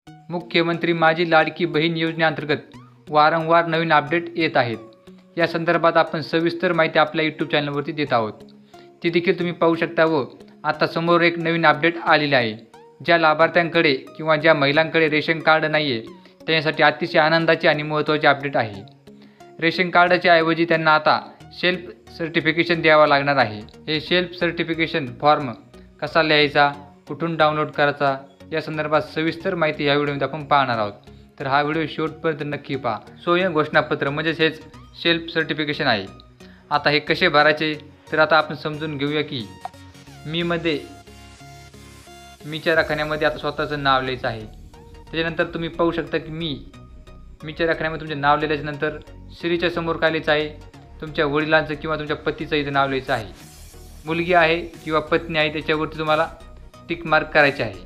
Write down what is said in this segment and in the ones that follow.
मुख्यमंत्री माझी लाडकी बहीण योजनेअंतर्गत वारंवार नवीन अपडेट येत आहेत. या संदर्भात आपण सविस्तर माहिती आपल्या यूट्यूब चॅनलवरती देत आहोत. ती देखील तुम्ही पाहू शकता. व आता समोर एक नवीन अपडेट आलेली आहे. ज्या लाभार्थ्यांकडे किंवा ज्या महिलांकडे रेशन कार्ड नाही आहे त्यांच्यासाठी अतिशय आनंदाची आणि महत्त्वाची अपडेट आहे. रेशन कार्डाच्या ऐवजी त्यांना आता सेल्फ सर्टिफिकेशन द्यावं लागणार आहे. हे सेल्फ सर्टिफिकेशन फॉर्म कसा लिहायचा, कुठून डाउनलोड करायचा या संदर्भात सविस्तर माहिती या व्हिडिओमध्ये आपण पाहणार आहोत. तर हा व्हिडिओ शेवटपर्यंत नक्की पहा. स्वयं घोषणापत्र म्हणजेच हेच सेल्फ सर्टिफिकेशन आहे. आता हे कसे भरायचे तर आता आपण समजून घेऊया की मीच्या राखण्यामध्ये आता स्वतःचं नाव लिहायचं आहे. त्याच्यानंतर तुम्ही पाहू शकता की मीच्या राखण्यामध्ये तुमचे नाव लिहिल्याच्यानंतर श्रीच्या समोर काय लिहायचं आहे, तुमच्या वडिलांचं किंवा तुमच्या पतीचं इथं नाव लिहायचं आहे. मुलगी आहे किंवा पत्नी आहे त्याच्यावरती तुम्हाला टिक मार्क करायचे आहे.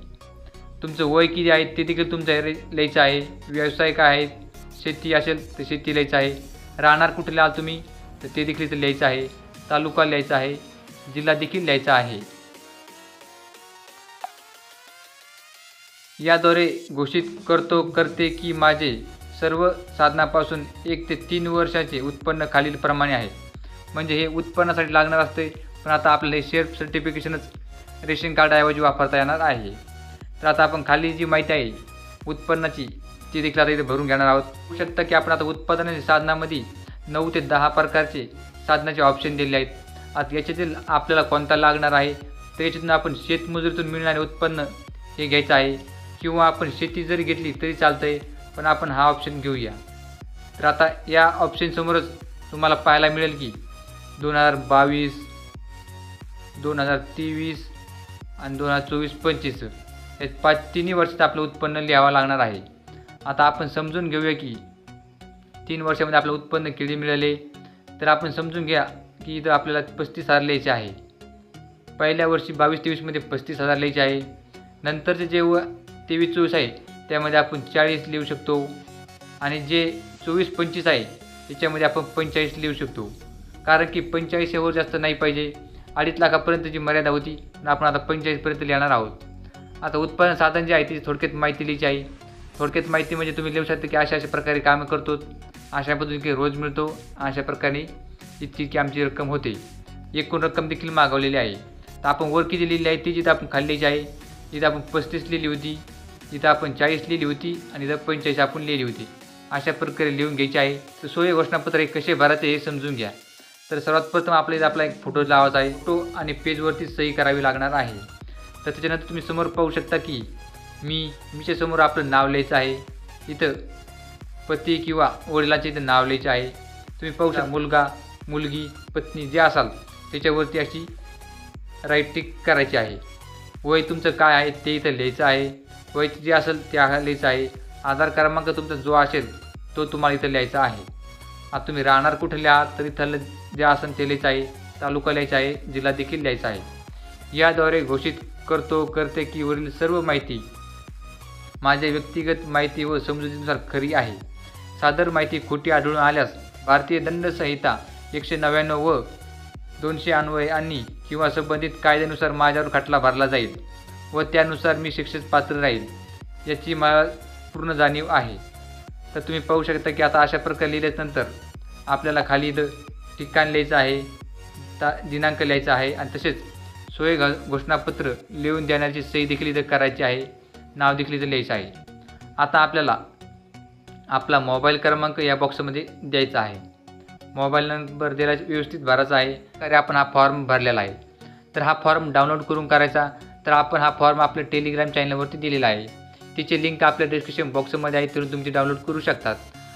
तुमचं वय किती आहे ते देखील तुमचं लिहायचं आहे. व्यवसाय काय आहे, शेती असेल तर शेती लिहायचं आहे. राहणार कुठे आहात तुम्ही तर ते देखील इथं लिहायचं आहे. तालुका लिहायचा आहे, जिल्हा देखील लिहायचा आहे. याद्वारे घोषित करते की माझे सर्व साधनापासून 1 ते 3 वर्षाचे उत्पन्न खालीलप्रमाणे आहे. म्हणजे हे उत्पन्नासाठी लागणार असते, पण आता आपल्याला हे सेल्फ सर्टिफिकेशनच रेशन कार्डाऐवजी वापरता येणार आहे. तर आता आपण खाली जी माहिती आहे उत्पन्नाची ती देखील आता इथे भरून घेणार आहोत. होऊ शकतं की आपण आता उत्पादनाच्या साधनामध्ये 9 ते 10 प्रकारचे साधनाचे ऑप्शन दिले आहेत. आता याच्यातील आपल्याला कोणता लागणार आहे तर याच्यातून आपण शेतमजुरीतून मिळणारे उत्पन्न हे घ्यायचं आहे, किंवा आपण शेती जरी घेतली तरी चालतं आहे, पण आपण हा ऑप्शन घेऊया. तर आता या ऑप्शनसमोरच तुम्हाला पाहायला मिळेल की 2022, 2023 आणि 2024-25 हे तिन्ही वर्षात आपलं उत्पन्न लिहावं लागणार आहे. आता आपण समजून घेऊया की 3 वर्षामध्ये आपलं उत्पन्न किती मिळाले. तर आपण समजून घ्या की इथं आपल्याला 35,000 लिहायचे आहे. पहिल्या वर्षी 22-23मध्ये 35,000 लिहायचे आहे. नंतरचे जे 23-24 आहे त्यामध्ये आपण 40 लिहू शकतो, आणि जे 24-25 आहे त्याच्यामध्ये आपण 45 लिहू शकतो. कारण की 45 वर जास्त नाही पाहिजे. 2.5 लाखापर्यंतची मर्यादा होती, पण आपण आता 45पर्यंत लिहिणार आहोत. आता उत्पन्न साधन जे आहे त्याची थोडक्यात माहिती लिहायची आहे. थोडक्यात माहिती म्हणजे तुम्ही लिहू शकता की अशा प्रकारे कामं करतो, अशा पद्धतीने रोज मिळतो, अशा प्रकारे इतकी आमची रक्कम होते. एकूण रक्कम देखील मागवलेली आहे. तर आपण वर किती लिहिली आहे ती जिथं आपण खाली लिहायची आहे. जिथं आपण 35 लिहिली होती, जिथं आपण 40 लिहिली होती, आणि इथं 45 आपण लिहिली होती. अशा प्रकारे लिहून घ्यायचे आहे. तर स्वयं घोषणापत्र हे कसे भरायचे हे समजून घ्या. तर सर्वात प्रथम आपला एक फोटो लावायचा आहे. फोटो आणि पेजवरती सही करावी लागणार आहे. तर त्याच्यानंतर तुम्ही समोर पाहू शकता की मीच्या समोर आपलं नाव लिहायचं आहे. इथं पती किंवा वडिलांचे इथं नाव लिहायचे आहे. तुम्ही पाहू शकता मुलगा, मुलगी, पत्नी जे असाल त्याच्यावरती अशी राईट टिक करायची आहे. वय तुमचं काय आहे ते इथं लिहायचं आहे. वय जे असेल ते लिहायचं आहे. आधार क्रमांक तुमचा जो असेल तो तुम्हाला इथं लिहायचा आहे. आता तुम्ही राहणार कुठे लिहा तर इथं जे असेल ते लिहायचं आहे. तालुका लिहायचा आहे, जिल्हा देखील लिहायचा आहे. याद्वारे घोषित करते की वरील सर्व माहिती माझ्या व्यक्तिगत माहिती व समजुतीनुसार खरी आहे. सादर माहिती खोटी आढळून आल्यास भारतीय दंड संहिता 199 व 200 अन्वये आणि किंवा संबंधित कायद्यानुसार माझ्यावर खटला भरला जाईल व त्यानुसार मी शिक्षेस पात्र राहील याची मला पूर्ण जाणीव आहे. तर तुम्ही पाहू शकता की आता अशा प्रकारे लिहिल्यानंतर आपल्याला खाली इथं ठिकाण लिहायचं आहे, दिनांक लिहायचा आहे, आणि तसेच स्वयं घोषणापत्र लिहून देण्याची सही देखील इथं करायची आहे. नाव देखील इथं लिहायचं आहे. आता आपल्याला आपला मोबाईल क्रमांक या बॉक्समध्ये द्यायचा आहे. मोबाईल नंबर द्यायला व्यवस्थित भरायचा आहे. तर आपण हा फॉर्म भरलेला आहे. तर हा फॉर्म डाउनलोड करून करायचा. तर आपण हा फॉर्म आपल्या टेलिग्राम चॅनलवरती दिलेला आहे. तिची लिंक आपल्या डिस्क्रिप्शन बॉक्समध्ये आहे, तर तुम्ही डाउनलोड करू शकतात.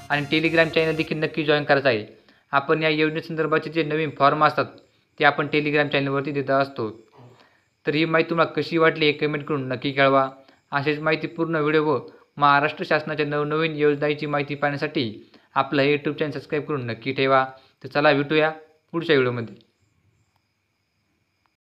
आणि टेलिग्राम चॅनल देखील नक्की जॉईन करायचं आहे. आपण या योजनेसंदर्भाचे जे नवीन फॉर्म असतात ते आपण टेलिग्राम चॅनलवरती देत असतो. तर ही माहिती तुम्हाला कशी वाटली हे कमेंट करून नक्की कळवा. अशाच माहितीपूर्ण व्हिडिओ व महाराष्ट्र शासनाच्या नवनवीन योजनांची माहिती पाहण्यासाठी आपलं हे यूट्यूब चॅनल सबस्क्राईब करून नक्की ठेवा. तर चला भेटूया पुढच्या व्हिडिओमध्ये.